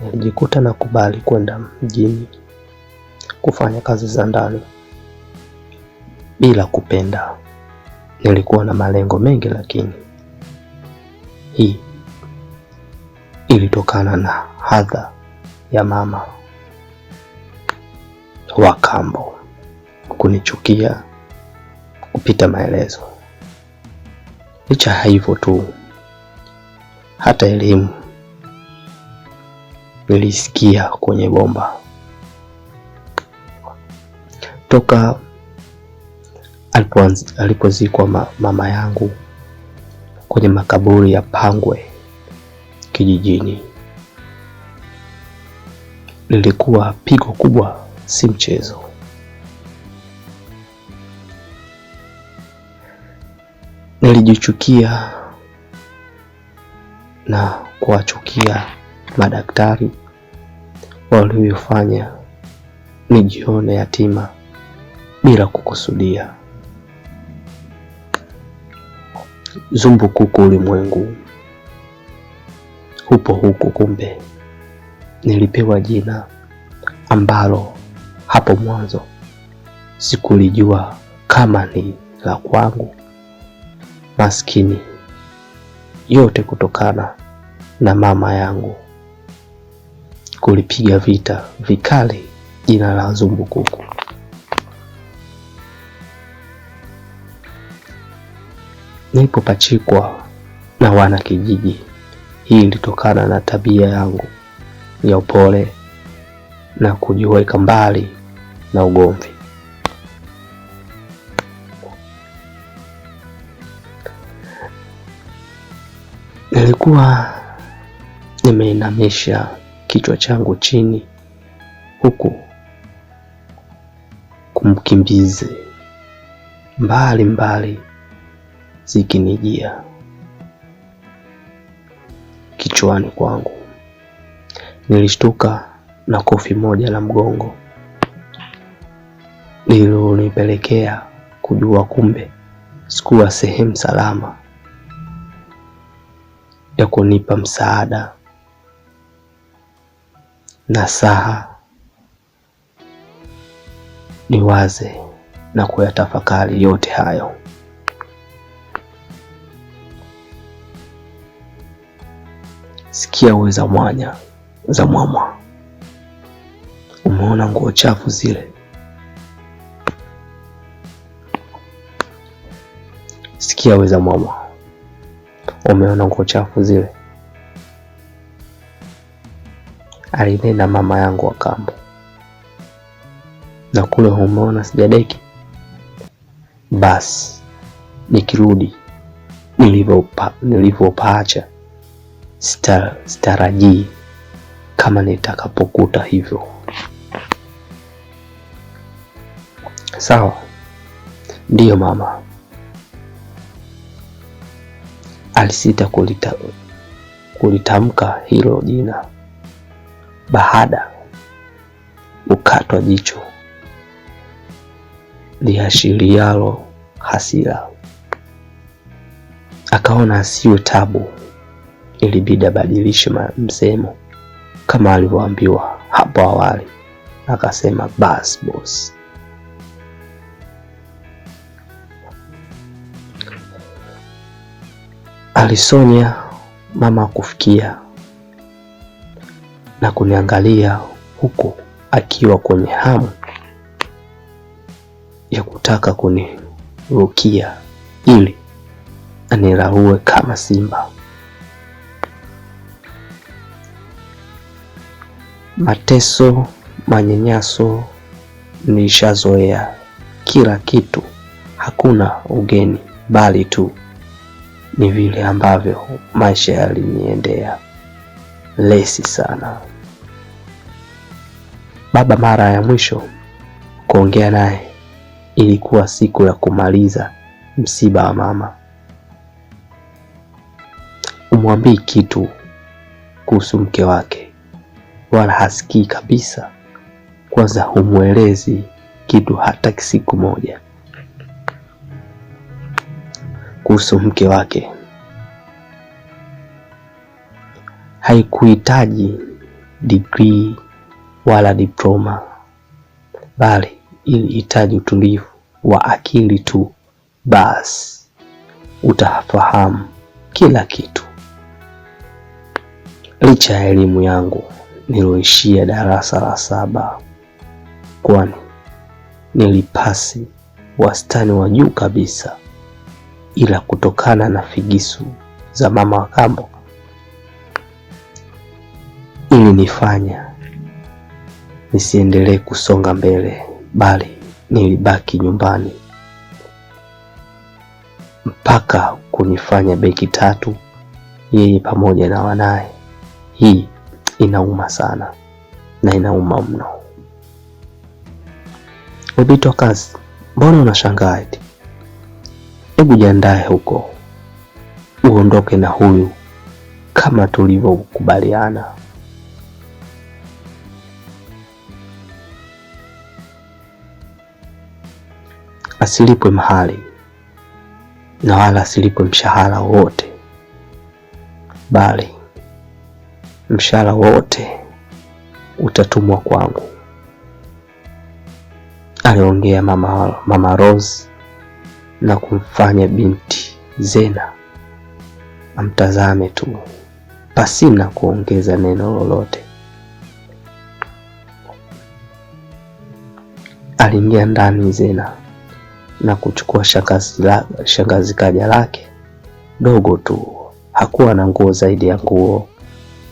Nilijikuta nakubali kwenda mjini kufanya kazi za ndani bila kupenda. Nilikuwa na malengo mengi, lakini hii ilitokana na hadha ya mama wa kambo kunichukia kupita maelezo. Licha hivyo tu, hata elimu nilisikia kwenye bomba. Toka alipozikwa mama yangu kwenye makaburi ya Pangwe kijijini, lilikuwa pigo kubwa, si mchezo. Nilijichukia na kuwachukia madaktari waliofanya nijione yatima bila kukusudia. Zumbukuku ulimwengu upo huku, kumbe nilipewa jina ambalo hapo mwanzo sikulijua kama ni la kwangu. Maskini, yote kutokana na mama yangu kulipiga vita vikali jina la Zumbukuku. Nilipopachikwa na wana kijiji, hii ilitokana na tabia yangu ya upole na kujiweka mbali na ugomvi. Nilikuwa nimeinamisha kichwa changu chini huku kumkimbize mbali zikinijia kichwani kwangu. Nilishtuka na kofi moja la mgongo lililonipelekea kujua kumbe sikuwa sehemu salama ya kunipa msaada, nasaha, niwaze na kuyatafakari yote hayo. Sikia wewe za mwanya za mama, umeona nguo chafu zile? Sikia wewe za mama, umeona nguo chafu zile? Alinena mama yangu wa kambo. Na kule umeona sijadeki? Basi nikirudi nilivyopaacha, sitarajii kama nitakapokuta hivyo. Sawa, ndiyo mama. Alisita kulitamka hilo jina baada ukatwa jicho liashirialo hasira. Akaona asiwe tabu, ilibidi abadilishe msemo kama alivyoambiwa hapo awali. Akasema, bas boss. Alisonya mama kufikia na kuniangalia huko akiwa kwenye hamu ya kutaka kunirukia ili anirarue kama simba. Mateso, manyanyaso nilishazoea kila kitu, hakuna ugeni, bali tu ni vile ambavyo maisha yaliniendea lesi sana. Baba mara ya mwisho kuongea naye ilikuwa siku ya kumaliza msiba wa mama. Umwambii kitu kuhusu mke wake, wala hasikii kabisa. Kwanza humwelezi kitu hata siku moja kuhusu mke wake. Haikuhitaji degree wala diploma, bali ilihitaji utulivu wa akili tu, basi utafahamu kila kitu. Licha ya elimu yangu niloishia darasa la 7, kwani nilipasi wastani wa juu kabisa, ila kutokana na figisu za mama wa kambo ili nifanya nisiendelee kusonga mbele, bali nilibaki nyumbani mpaka kunifanya beki 3 yeye pamoja na wanaye. Hii inauma sana na inauma mno. Ubito kazi, mbona unashangaa eti? Hebu jiandae huko, uondoke na huyu kama tulivyokubaliana. Asilipwe mahali na wala asilipwe mshahara wote, bali mshahara wote utatumwa kwangu, aliongea mama Rose, na kumfanya binti Zena amtazame tu pasina kuongeza neno lolote. Aliingia ndani Zena na kuchukua shangazi kaja lake dogo tu. Hakuwa na nguo zaidi ya nguo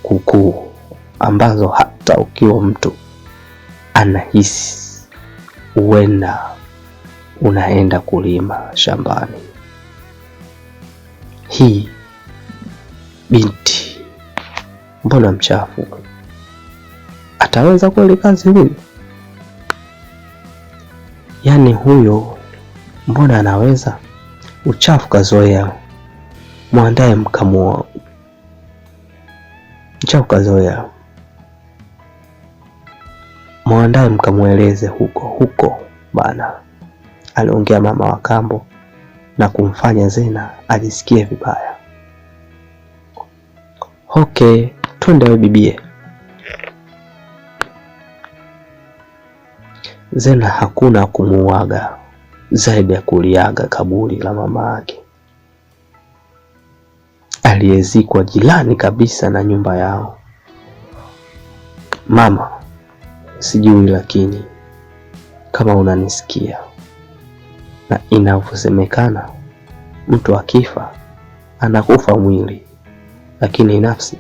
kuukuu ambazo hata ukiwa mtu anahisi huenda unaenda kulima shambani. Hii binti mbona mchafu? Ataweza kweli kazi huyu? Yaani huyo mbona anaweza? Uchafu kazoea. Mwandae mkamua. Uchafu kazoea. Mwandae mkamueleze huko bana, aliongea mama wa kambo na kumfanya Zena ajisikie vibaya. Okay, twende we bibie. Zena hakuna kumuaga zaidi ya kuliaga kaburi la mama yake aliyezikwa jirani kabisa na nyumba yao. Mama, sijui lakini kama unanisikia, na inavyosemekana mtu akifa anakufa mwili, lakini nafsi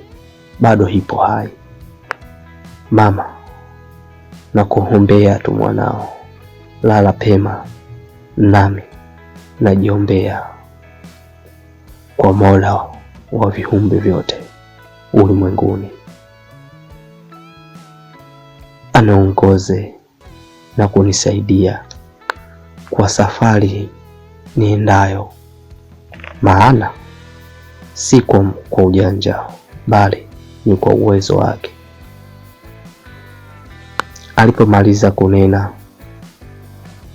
bado ipo hai. Mama, nakuombea tu mwanao, lala pema, nami najiombea kwa Mola wa viumbe vyote ulimwenguni anaongoze na kunisaidia kwa safari niendayo, maana si kwa ujanja, bali ni kwa uwezo wake. Alipomaliza kunena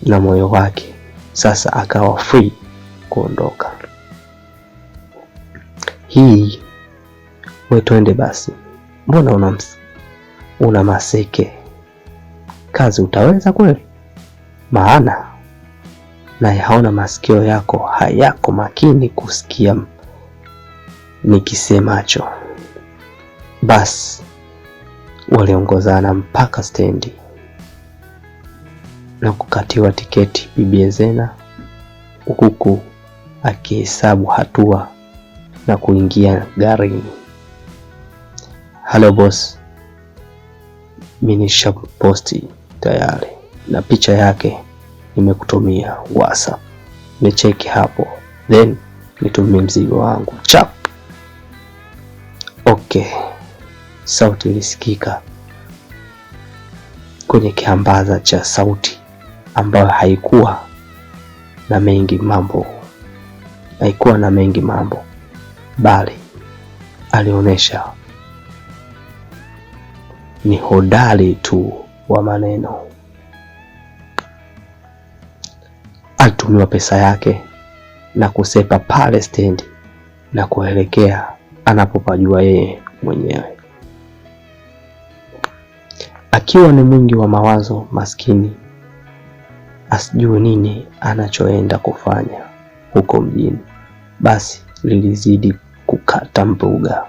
na moyo wake sasa akawa free kuondoka. Hii we twende basi, mbona una maseke? Kazi utaweza kweli? Maana na yaona masikio yako hayako makini kusikia nikisemacho. Basi waliongozana mpaka stendi na kukatiwa tiketi. Bibi Zena huku akihesabu hatua na kuingia garini. Hello boss, mimi nishaposti tayari na picha yake nimekutumia WhatsApp. Nicheki hapo then nitumie mzigo wangu. Chap. Okay. Sauti ilisikika kwenye kiambaza cha sauti ambayo haikuwa na mengi mambo, bali alionyesha ni hodari tu wa maneno. Alitumiwa pesa yake na kusepa pale stendi na kuelekea anapopajua yeye mwenyewe. akiwa ni mwingi wa mawazo, maskini asijue nini anachoenda kufanya huko mjini. Basi lilizidi kukata mbuga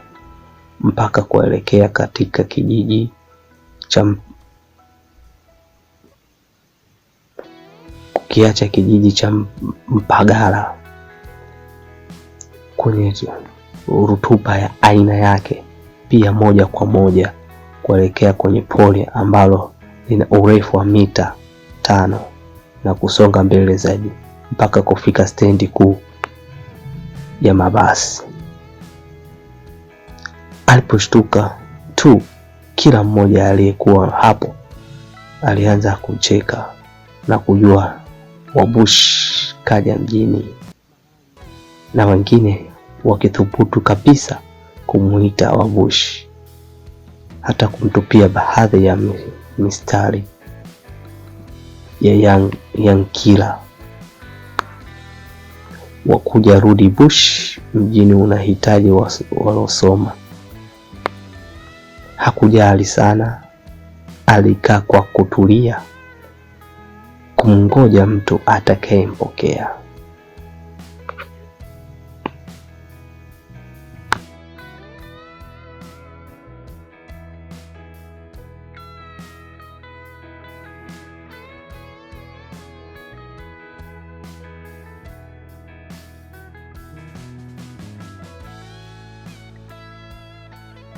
mpaka kuelekea katika kijiji cha kukiacha kijiji cha Mpagala kwenye rutuba ya aina yake, pia moja kwa moja kuelekea kwenye pole ambalo lina urefu wa mita 5 na kusonga mbele zaidi mpaka kufika stendi kuu ya mabasi. Aliposhtuka tu, kila mmoja aliyekuwa hapo alianza kucheka na kujua Wabush kaja mjini, na wengine wakithubutu kabisa kumuita Wabush, hata kumtupia baadhi ya mistari ya Yankila wakuja rudi Bush mjini unahitaji walosoma. Hakujali sana, alikaa kwa kutulia kumngoja mtu atakayempokea.